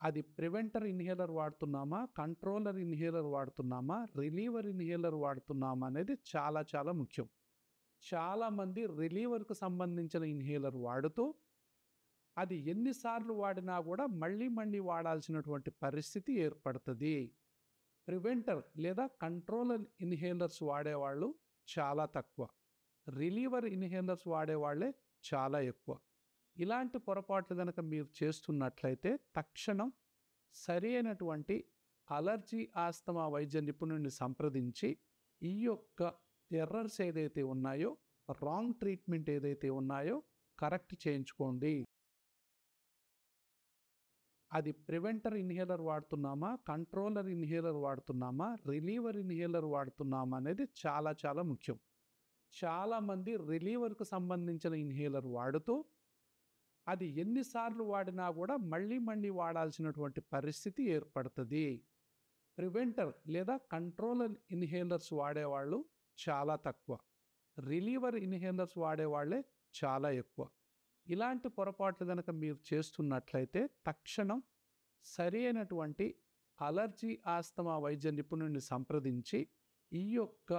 అది preventer inhaler వాడుతున్నామా, controller inhaler వాడుతున్నామా, రిలీవర్ ఇన్హేలర్ వాడుతున్నామా అనేది చాలా చాలా ముఖ్యం. చాలామంది రిలీవర్‌కు సంబంధించిన ఇన్హేలర్ వాడుతూ, అది ఎన్నిసార్లు వాడినా గూడా మళ్ళీ మళ్ళీ వాడాల్సినటువంటి పరిస్థితి ఏర్పడతది. ప్రివెంటర్ లేదా కంట్రోలర్ ఇన్హేలర్స్ వాడేవాళ్ళు చాలా తక్కువ. రిలీవర్ ఇన్హేలర్స్ వాడేవాళ్ళే చాలా ఎక్కువ. ఇలాంటి పొరపాట్లు గనక మీరు చేస్తున్నట్లయితే తక్షణం సరి అయినటువంటి అలర్జీ, ఆస్తమా వైద్య నిపుణుడిని సంప్రదించి ఈ యొక్క ఎర్రర్స్ ఏదైతే ఉన్నాయో, రాంగ్ ట్రీట్మెంట్ ఏదైతే ఉన్నాయో కరెక్ట్ చేయించుకోండి. అది ప్రివెంటర్ ఇన్హేలర్ వాడుతున్నామా, కంట్రోలర్ ఇన్హేలర్ వాడుతున్నామా, రిలీవర్ ఇన్హేలర్ వాడుతున్నామా అనేది చాలా చాలా ముఖ్యం. చాలామంది రిలీవర్‌కు సంబంధించిన ఇన్హేలర్ వాడుతూ, అది ఎన్నిసార్లు వాడినా గూడా మళ్ళీ మళ్ళీ వాడాల్సినటువంటి పరిస్థితి ఏర్పడతది. ప్రివెంటర్ లేదా కంట్రోలర్ ఇన్హేలర్స్ వాడేవాళ్ళు చాలా తక్కువ. రిలీవర్ ఇన్హేలర్స్ వాడేవాళ్ళే చాలా ఎక్కువ. ఇలాంటి పొరపాట్లు గనక మీరు చేస్తున్నట్లయితే తక్షణం సరి అయినటువంటి అలర్జీ, ఆస్తమా వైద్య నిపుణుడిని సంప్రదించి ఈ యొక్క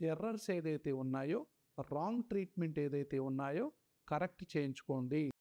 ఎర్రర్స్ ఏదైతే ఉన్నాయో, రాంగ్ ట్రీట్మెంట్ ఏదైతే ఉన్నాయో కరెక్ట్ చేయించుకోండి.